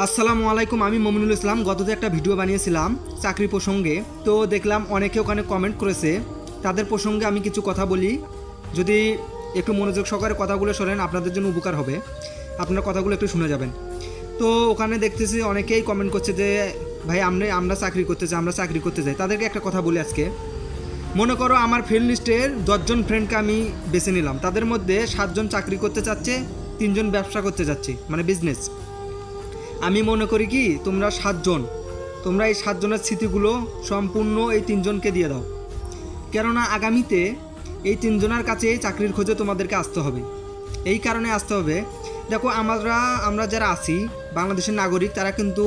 আসসালামু আলাইকুম। আমি মমিনুল ইসলাম। গততে একটা ভিডিও বানিয়েছিলাম চাকরি প্রসঙ্গে, তো দেখলাম অনেকে ওখানে কমেন্ট করেছে। তাদের প্রসঙ্গে আমি কিছু কথা বলি, যদি একটু মনোযোগ সহকারে কথাগুলো শোনেন আপনাদের জন্য উপকার হবে, আপনার কথাগুলো একটু শুনে যাবেন। তো ওখানে দেখতেছি অনেকেই কমেন্ট করছে যে ভাই আমরা চাকরি করতে চাই, আমরা চাকরি করতে চাই। তাদেরকে একটা কথা বলি আজকে। মনে করো আমার ফ্রেন্ড লিস্টের 10জন ফ্রেন্ডকে আমি বেছে নিলাম, তাদের মধ্যে 7জন চাকরি করতে চাচ্ছে, 3জন ব্যবসা করতে চাচ্ছে, মানে বিজনেস। আমি মনে করি কি তোমরা 7জন, তোমরা এই 7জনের স্মৃতিগুলো সম্পূর্ণ এই 3জনকে দিয়ে দাও, কেননা আগামীতে এই 3জনের কাছে চাকরির খোঁজে তোমাদেরকে আসতে হবে। এই কারণে আসতে হবে, দেখো আমরা যারা আছি বাংলাদেশের নাগরিক, তারা কিন্তু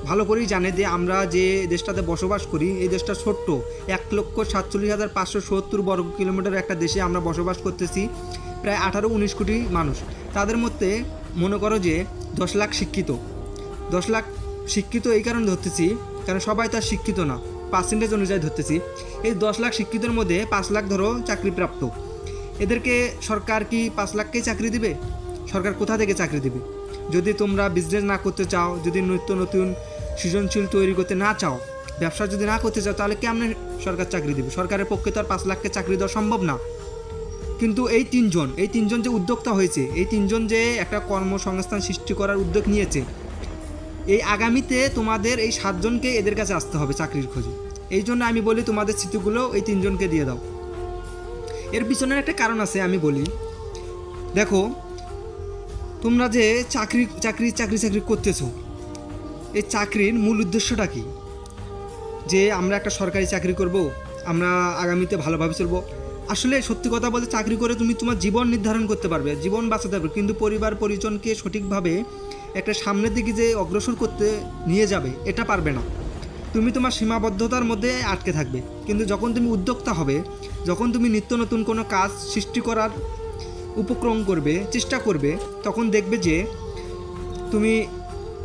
ভালো করেই জানে যে আমরা যে দেশটাতে বসবাস করি এই দেশটা ছোট্ট, 1,47,570 বর্গ কিলোমিটার একটা দেশে আমরা বসবাস করতেছি, প্রায় 18-19 কোটি মানুষ। তাদের মধ্যে মনে করো যে 10 লাখ শিক্ষিত। 10 লাখ শিক্ষিত এই কারণে ধরতেছি কারণ সবাই তার শিক্ষিত না, পার্সেন্টেজ অনুযায়ী ধরতেছি। এই 10 লাখ শিক্ষিতের মধ্যে 5 লাখ ধরো চাকরিপ্রাপ্ত। এদেরকে সরকার কি 5 লাখকেই চাকরি দিবে? সরকার কোথা থেকে চাকরি দিবে? যদি তোমরা বিজনেস না করতে চাও, যদি নিত্য নতুন সৃজনশীল তৈরি করতে না চাও, ব্যবসা যদি না করতে চাও, তাহলে কেমন সরকার চাকরি দেবে? সরকারের পক্ষে তো আর 5 লাখকে চাকরি দেওয়া সম্ভব না। কিন্তু এই তিনজন যে উদ্যোক্তা হয়েছে, এই 3জন যে একটা কর্মসংস্থান সৃষ্টি করার উদ্যোগ নিয়েছে, এই আগামীতে তোমাদের এই 7জনকে এদের কাছে আসতে হবে চাকরির খোঁজে। এই জন্য আমি বলি তোমাদের স্মৃতিগুলো এই 3জনকে দিয়ে দাও। এর পিছনের একটা কারণ আছে, আমি বলি। দেখো, তোমরা যে চাকরি করতেছো, এই চাকরির মূল উদ্দেশ্যটা কি? যে আমরা একটা সরকারি চাকরি করব, আমরা আগামীতে ভালোভাবে চলবো। আসলে সত্যি কথা বলতে, চাকরি করে তুমি তোমার জীবন নির্ধারণ করতে পারবে, জীবন বাঁচাতে পারবে, কিন্তু পরিবার পরিজনকে সঠিকভাবে একটা সামনের দিকে যে অগ্রসর করতে নিয়ে যাবে, এটা পারবে না। তুমি তোমার সীমাবদ্ধতার মধ্যে আটকে থাকবে। কিন্তু যখন তুমি উদ্যোক্তা হবে, যখন তুমি নিত্য নতুন কোনো কাজ সৃষ্টি করার উপক্রম করবে, চেষ্টা করবে, তখন দেখবে যে তুমি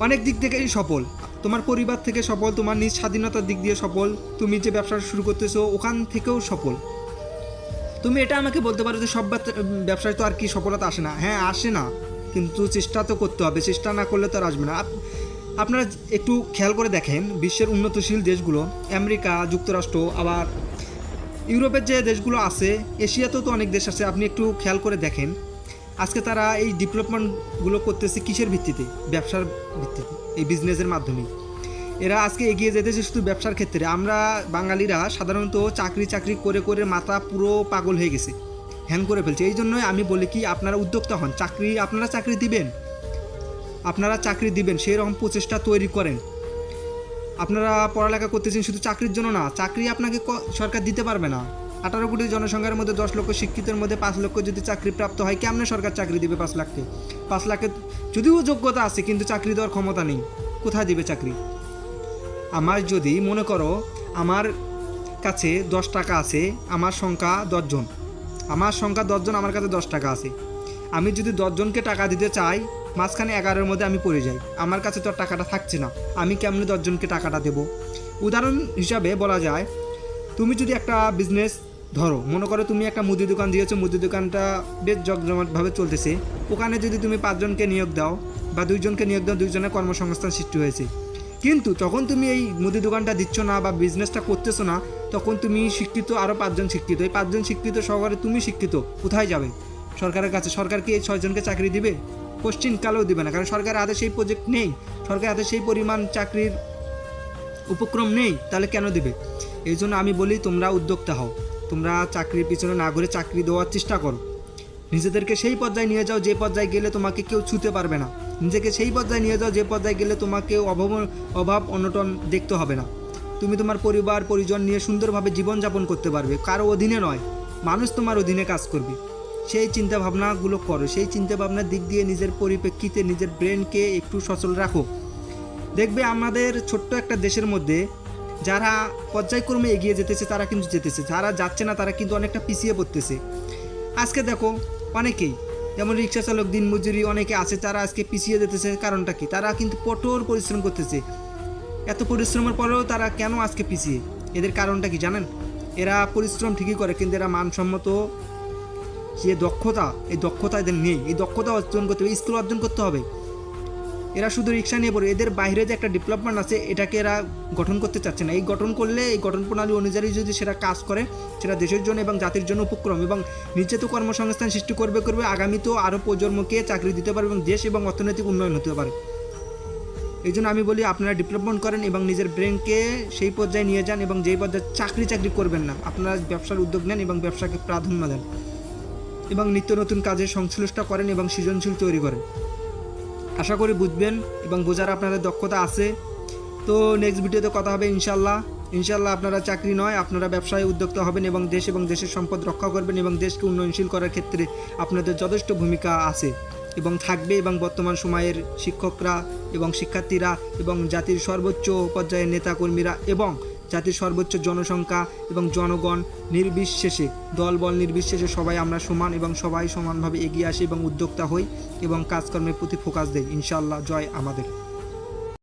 অনেক দিক থেকেই সফল। তোমার পরিবার থেকে সফল, তোমার নিজ স্বাধীনতার দিক দিয়ে সফল, তুমি যে ব্যবসা শুরু করতেছো ওখান থেকেও সফল। তুমি এটা আমাকে বলতে পারো যে সব ব্যবসায় তো আর কি সফলতা আসে না। হ্যাঁ, আসে না, কিন্তু চেষ্টা তো করতে হবে, চেষ্টা না করলে তো আর আসবে না। আপনারা একটু খেয়াল করে দেখেন, বিশ্বের উন্নতশীল দেশগুলো, আমেরিকা যুক্তরাষ্ট্র, আবার ইউরোপের যে দেশগুলো আছে, এশিয়াতেও তো অনেক দেশ আছে, আপনি একটু খেয়াল করে দেখেন আজকে তারা এই ডেভেলপমেন্টগুলো করতেছে কিসের ভিত্তিতে? ব্যবসার ভিত্তিতে, এই বিজনেসের মাধ্যমে এরা আজকে এগিয়ে যেতেছে শুধু ব্যবসার ক্ষেত্রে। আমরা বাঙালিরা সাধারণত চাকরি করে মাথা পুরো পাগল হয়ে গেছে, হ্যাং করে ফেলছে। এই জন্যই আমি বলি কি, আপনারা উদ্যোক্তা হন, আপনারা চাকরি দিবেন সেই রকম প্রচেষ্টা তৈরি করেন। আপনারা পড়ালেখা করতেছেন শুধু চাকরির জন্য না, চাকরি আপনাকে সরকার দিতে পারবে না। 18 কোটি জনসংখ্যার মধ্যে 10 লক্ষ শিক্ষিতের মধ্যে 5 লক্ষ যদি চাকরি প্রাপ্ত হয়, কেমনে সরকার চাকরি দিবে 5 লাখকে? 5 লাখের যদিও যোগ্যতা আছে, কিন্তু চাকরি দেওয়ার ক্ষমতা নেই, কোথায় দিবে চাকরি? আমার যদি মনে করো আমার কাছে 10 টাকা আছে, আমার সংখ্যা 10জন, আমার কাছে 10 টাকা আছে, আমি যদি 10জনকে টাকা দিতে চাই, মাঝখানে 11-এর মধ্যে আমি পড়ে যাই, আমার কাছে তো আর টাকাটা থাকছে না, আমি কেমনে 10জনকে টাকাটা দেবো? উদাহরণ হিসাবে বলা যায়, তুমি যদি একটা বিজনেস ধরো, মনে করো তুমি একটা মুদি দোকান দিয়েছো, মুদি দোকানটা বেশ জমজমাটভাবে চলতেছে, ওখানে যদি তুমি 5জনকে নিয়োগ দাও বা 2জনকে নিয়োগ দাও, 2জনের কর্মসংস্থান সৃষ্টি হয়েছে। কিন্তু যখন তুমি এই মুদি দোকানটা দিচ্ছ না বা বিজনেসটা করতেছো না, তখন তুমি শিক্ষিত, আরও 5জন শিক্ষিত, এই 5জন শিক্ষিত সহকারে তুমি শিক্ষিত, কোথায় যাবে? সরকারের কাছে। সরকার কি এই 6জনকে চাকরি দিবে? কোশ্চিন কালেও দিবে না, কারণ সরকারের হাতে সেই প্রজেক্ট নেই, সরকারের হাতে সেই পরিমাণ চাকরির উপক্রম নেই, তাহলে কেন দিবে? এই জন্য আমি বলি, তোমরা উদ্যোক্তা হও, তোমরা চাকরির পিছনে না ঘুরে চাকরি দেওয়ার চেষ্টা করো। নিজেদেরকে সেই পর্যায়ে নিয়ে যাও যে পর্যায়ে গেলে তোমাকে কেউ ছুঁতে পারবে না, নিজেকে সেই পর্যায়ে নিয়ে যাও যে পর্যায়ে গেলে তোমাকে অভাব অনটন দেখতে হবে না। তুমি তোমার পরিবার পরিজন নিয়ে সুন্দরভাবে জীবনযাপন করতে পারবে, কারো অধীনে নয়, মানুষ তোমার অধীনে কাজ করবে। সেই চিন্তাভাবনাগুলো করো, সেই চিন্তাভাবনার দিক দিয়ে নিজের পরিপ্রেক্ষিতে নিজের ব্রেনকে একটু সচল রাখো। দেখবে আমাদের ছোট্ট একটা দেশের মধ্যে যারা পর্যায়ক্রমে এগিয়ে যেতেছে তারা কিন্তু যেতেছে, যারা যাচ্ছে না তারা কিন্তু অনেকটা পিছিয়ে পড়তেছে। আজকে দেখো অনেকেই, যেমন রিক্সা চালক, দিনমজুরি অনেকে আছে, তারা আজকে পিছিয়ে যেতেছে। কারণটা কি? তারা কিন্তু কঠোর পরিশ্রম করতেছে, এত পরিশ্রমের পরেও তারা কেন আজকে পিছিয়ে? এদের কারণটা কি জানেন? এরা পরিশ্রম ঠিকই করে, কিন্তু এরা মানসম্মত যে দক্ষতা, এই দক্ষতা এদের নেই। এই দক্ষতা অর্জন করতে হবে, স্কিল অর্জন করতে হবে। এরা শুধু রিক্সা নিয়ে পড়ে, এদের বাইরে যে একটা ডেভেলপমেন্ট আছে এটাকে এরা গঠন করতে চাচ্ছে না। এই গঠন করলে, এই গঠন প্রণালী অনুযায়ী যদি সেটা কাজ করে, সেটা দেশের জন্য এবং জাতির জন্য উপক্রম এবং নিজে তো কর্মসংস্থান সৃষ্টি করবে আগামীতেও আরও প্রজন্মকে চাকরি দিতে পারবে এবং দেশ এবং অর্থনৈতিক উন্নয়ন হতে পারে। এই জন্য আমি বলি আপনারা ডেভেলপমেন্ট করেন এবং নিজের ব্রেনকে সেই পর্যায়ে নিয়ে যান এবং যেই পর্যায়ে চাকরি করবেন না, আপনারা ব্যবসার উদ্যোগ নেন এবং ব্যবসাকে প্রাধান্য দেন এবং নিত্য নতুন কাজের সংশ্লিষ্ট করেন এবং সৃজনশীল তৈরি করেন। আশা করি বুঝবেন এবং বোঝার আপনাদের দক্ষতা আছে। তো নেক্সট ভিডিওতে কথা হবে ইনশাল্লাহ। আপনারা চাকরি নয়, আপনারা ব্যবসায় উদ্যোক্তা হবেন এবং দেশ এবং দেশের সম্পদ রক্ষা করবেন এবং দেশকে উন্নয়নশীল করার ক্ষেত্রে আপনাদের যথেষ্ট ভূমিকা আছে এবং থাকবে। এবং বর্তমান সময়ের শিক্ষকরা এবং শিক্ষার্থীরা এবং জাতির সর্বোচ্চ পর্যায়ের নেতাকর্মীরা এবং জাতির সর্বোচ্চ জনসংখ্যা এবং জনগণ নির্বিশেষে, দলবল নির্বিশেষে সবাই আমরা সমান এবং সবাই সমানভাবে এগিয়ে আসি এবং উদ্যোক্তা হই এবং কাজকর্মের প্রতি ফোকাস দেই। ইনশাআল্লাহ। জয় আমাদের।